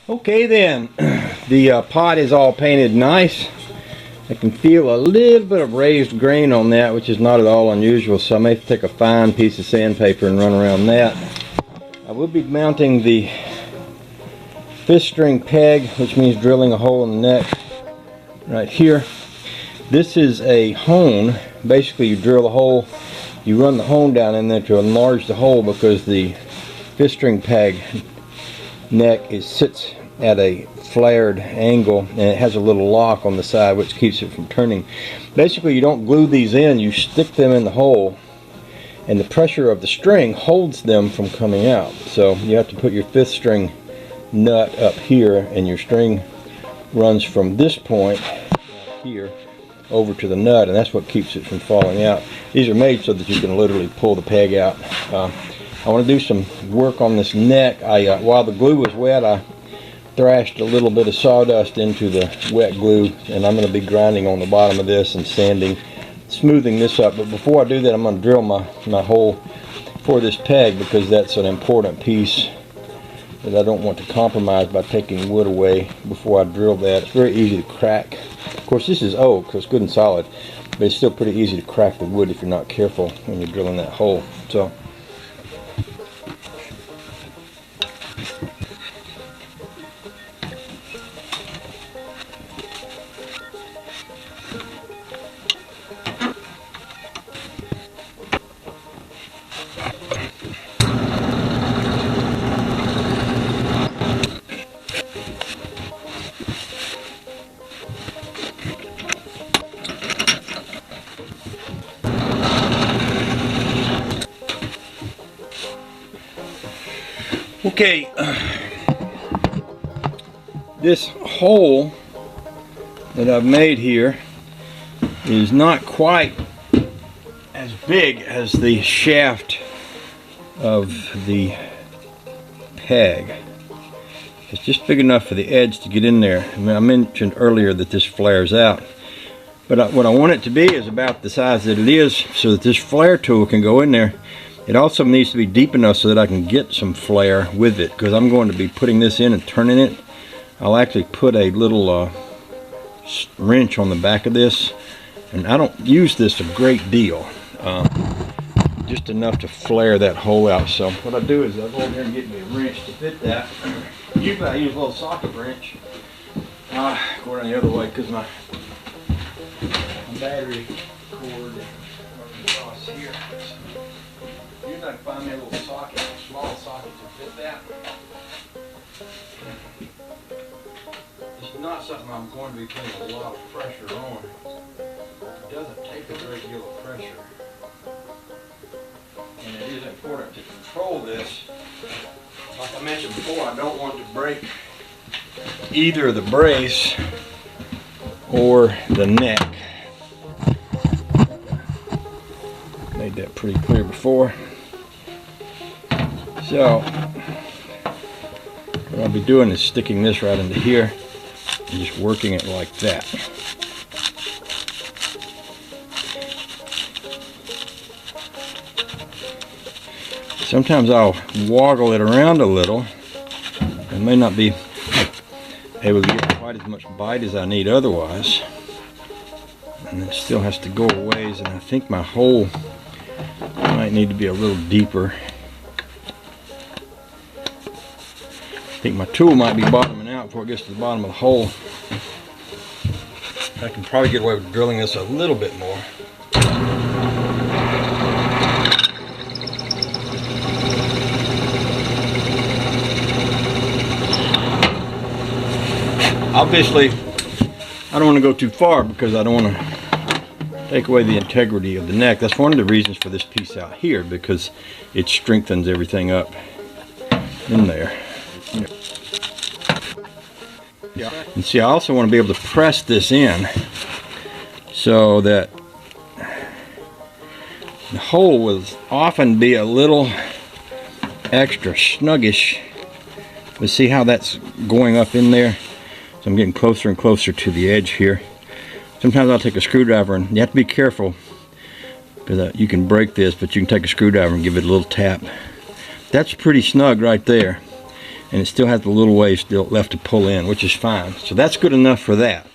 Okay then, the pot is all painted nice. I can feel a little bit of raised grain on that, which is not at all unusual, so I may take a fine piece of sandpaper and run around that. I will be mounting the 5th string peg, which means drilling a hole in the neck right here. This is a hone. Basically you drill a hole, you run the hone down in there to enlarge the hole, because the 5th string peg neck sits at a flared angle, and it has a little lock on the side which keeps it from turning. Basically you don't glue these in, you stick them in the hole, and the pressure of the string holds them from coming out. So you have to put your 5th string nut up here, and your string runs from this point here over to the nut, and that's what keeps it from falling out. These are made so that you can literally pull the peg out. I want to do some work on this neck. While the glue was wet, I thrashed a little bit of sawdust into the wet glue, and I'm going to be grinding on the bottom of this and sanding, smoothing this up. But before I do that, I'm going to drill my hole for this peg, because that's an important piece that I don't want to compromise by taking wood away before I drill that. It's very easy to crack. Of course, this is oak, so it's good and solid, but it's still pretty easy to crack the wood if you're not careful when you're drilling that hole. So okay, this hole that I've made here is not quite as big as the shaft of the peg. It's just big enough for the edge to get in there. I mentioned earlier that this flares out, but what I want it to be is about the size that it is, so that this flare tool can go in there. It also needs to be deep enough so that I can get some flare with it, because I'm going to be putting this in and turning it. I'll actually put a little wrench on the back of this, and I don't use this a great deal, just enough to flare that hole out. So what I do is I go over here and get me a wrench to fit that. Usually I use a little socket wrench. Go around the other way, because my battery cord runs across here. Usually I can find me a little socket, a small socket to fit that. It's not something I'm going to be putting a lot of pressure on. It doesn't take a great deal of pressure. And it is important to control this. Like I mentioned before, I don't want to break either the brace or the neck. Made that pretty clear before. So what I'll be doing is sticking this right into here and just working it like that. Sometimes I'll woggle it around a little. I may not be able to get quite as much bite as I need otherwise. And it still has to go a ways, and I think my hole might need to be a little deeper. I think my tool might be bottoming out before it gets to the bottom of the hole. I can probably get away with drilling this a little bit more. Obviously, I don't want to go too far, because I don't want to take away the integrity of the neck. That's one of the reasons for this piece out here, because it strengthens everything up in there. Yeah. And see, I also want to be able to press this in so that the hole will often be a little extra snuggish. But see how that's going up in there? So I'm getting closer and closer to the edge here. Sometimes I'll take a screwdriver, and you have to be careful, because you can break this, but you can take a screwdriver and give it a little tap. That's pretty snug right there. and it still has a little ways still left to pull in, which is fine. So that's good enough for that.